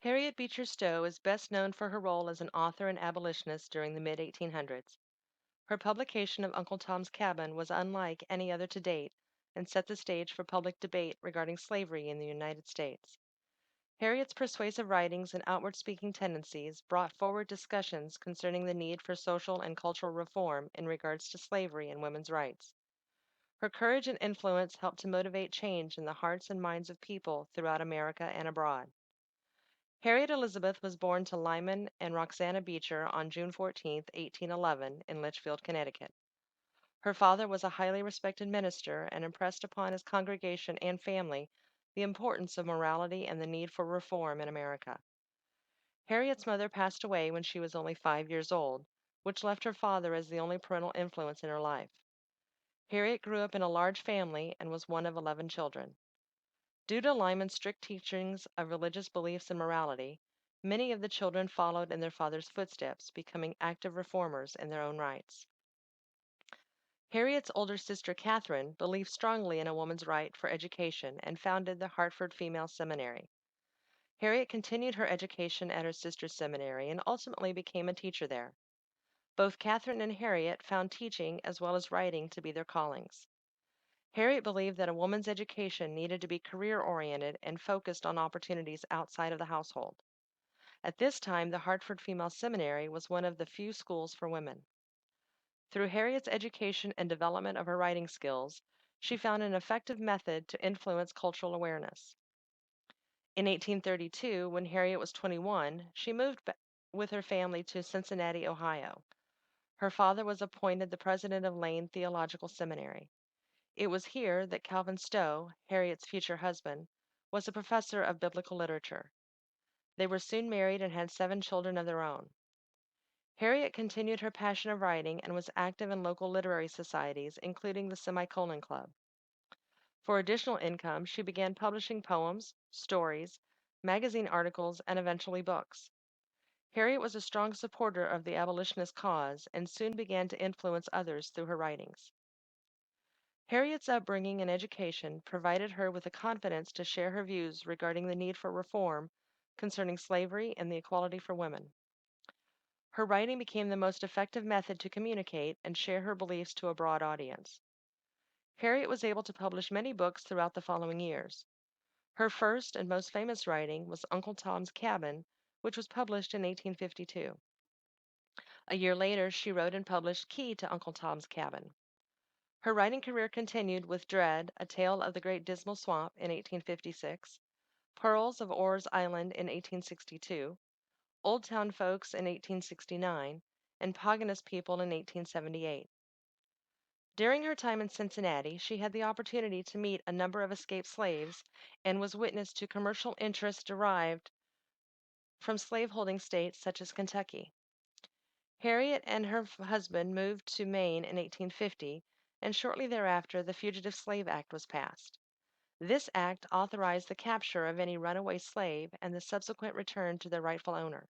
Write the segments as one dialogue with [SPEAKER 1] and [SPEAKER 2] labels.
[SPEAKER 1] Harriet Beecher Stowe is best known for her role as an author and abolitionist during the mid 1800s. Her publication of Uncle Tom's Cabin was unlike any other to date and set the stage for public debate regarding slavery in the United States. Harriet's persuasive writings and outward speaking tendencies brought forward discussions concerning the need for social and cultural reform in regards to slavery and women's rights. Her courage and influence helped to motivate change in the hearts and minds of people throughout America and abroad. Harriet Elizabeth was born to Lyman and Roxana Beecher on June 14, 1811, in Litchfield, Connecticut. Her father was a highly respected minister and impressed upon his congregation and family the importance of morality and the need for reform in America. Harriet's mother passed away when she was only 5 years old, which left her father as the only parental influence in her life. Harriet grew up in a large family and was one of 11 children. Due to Lyman's strict teachings of religious beliefs and morality, many of the children followed in their father's footsteps, becoming active reformers in their own rights. Harriet's older sister Catherine believed strongly in a woman's right for education and founded the Hartford Female Seminary. Harriet continued her education at her sister's seminary and ultimately became a teacher there. Both Catherine and Harriet found teaching as well as writing to be their callings. Harriet believed that a woman's education needed to be career oriented and focused on opportunities outside of the household. At this time, the Hartford Female Seminary was one of the few schools for women. Through Harriet's education and development of her writing skills, she found an effective method to influence cultural awareness. In 1832, when Harriet was 21, she moved with her family to Cincinnati, Ohio. Her father was appointed the president of Lane Theological Seminary. It was here that Calvin Stowe, Harriet's future husband, was a professor of biblical literature. They were soon married and had 7 children of their own. Harriet continued her passion of writing and was active in local literary societies, including the Semicolon Club. For additional income, she began publishing poems, stories, magazine articles, and eventually books. Harriet was a strong supporter of the abolitionist cause and soon began to influence others through her writings. Harriet's upbringing and education provided her with the confidence to share her views regarding the need for reform concerning slavery and the equality for women. Her writing became the most effective method to communicate and share her beliefs to a broad audience. Harriet was able to publish many books throughout the following years. Her first and most famous writing was Uncle Tom's Cabin, which was published in 1852. A year later, she wrote and published Key to Uncle Tom's Cabin. Her writing career continued with Dread, A Tale of the Great Dismal Swamp in 1856, Pearls of Orr's Island in 1862, Old Town Folks in 1869, and Paganist People in 1878. During her time in Cincinnati, she had the opportunity to meet a number of escaped slaves and was witness to commercial interests derived from slaveholding states such as Kentucky. Harriet and her husband moved to Maine in 1850, and shortly thereafter the Fugitive Slave Act was passed. This act authorized the capture of any runaway slave and the subsequent return to their rightful owner.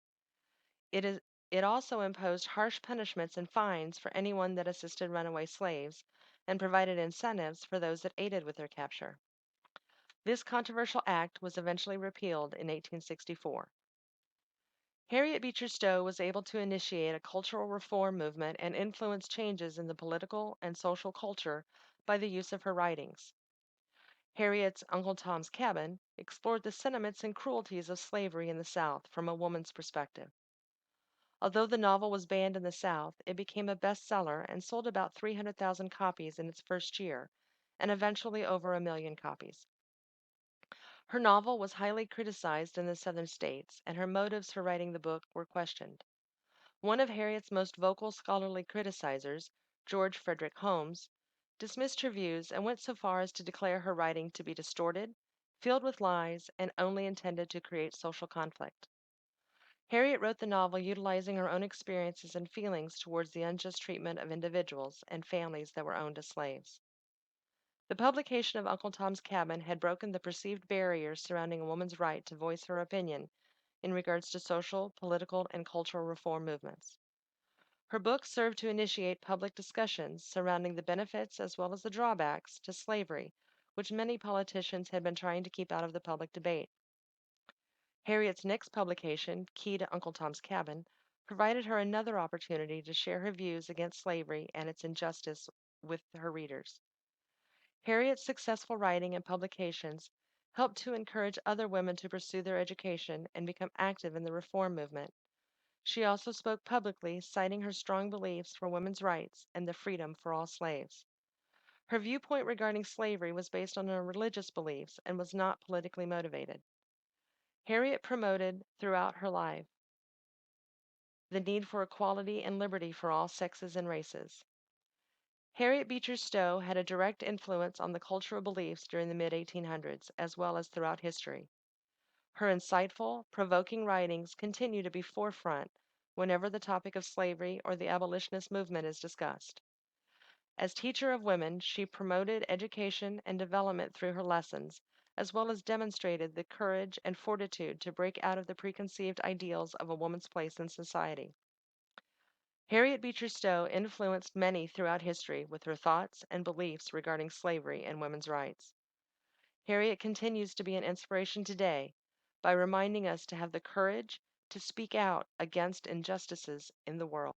[SPEAKER 1] It is it also imposed harsh punishments and fines for anyone that assisted runaway slaves and provided incentives for those that aided with their capture. This controversial act was eventually repealed in 1864. Harriet Beecher Stowe was able to initiate a cultural reform movement and influence changes in the political and social culture by the use of her writings. Harriet's Uncle Tom's Cabin explored the sentiments and cruelties of slavery in the South from a woman's perspective. Although the novel was banned in the South, it became a bestseller and sold about 300,000 copies in its first year, and eventually over 1 million copies. Her novel was highly criticized in the Southern states, and her motives for writing the book were questioned. One of Harriet's most vocal scholarly criticizers, George Frederick Holmes, dismissed her views and went so far as to declare her writing to be distorted, filled with lies, and only intended to create social conflict. Harriet wrote the novel utilizing her own experiences and feelings towards the unjust treatment of individuals and families that were owned as slaves. The publication of Uncle Tom's Cabin had broken the perceived barriers surrounding a woman's right to voice her opinion in regards to social, political, and cultural reform movements. Her book served to initiate public discussions surrounding the benefits as well as the drawbacks to slavery, which many politicians had been trying to keep out of the public debate. Harriet's next publication, Key to Uncle Tom's Cabin, provided her another opportunity to share her views against slavery and its injustice with her readers. Harriet's successful writing and publications helped to encourage other women to pursue their education and become active in the reform movement. She also spoke publicly, citing her strong beliefs for women's rights and the freedom for all slaves. Her viewpoint regarding slavery was based on her religious beliefs and was not politically motivated. Harriet promoted throughout her life the need for equality and liberty for all sexes and races. Harriet Beecher Stowe had a direct influence on the cultural beliefs during the mid 1800s as well as throughout history. Her insightful, provoking writings continue to be forefront whenever the topic of slavery or the abolitionist movement is discussed. As teacher of women, she promoted education and development through her lessons, as well as demonstrated the courage and fortitude to break out of the preconceived ideals of a woman's place in society. Harriet Beecher Stowe influenced many throughout history with her thoughts and beliefs regarding slavery and women's rights. Harriet continues to be an inspiration today by reminding us to have the courage to speak out against injustices in the world.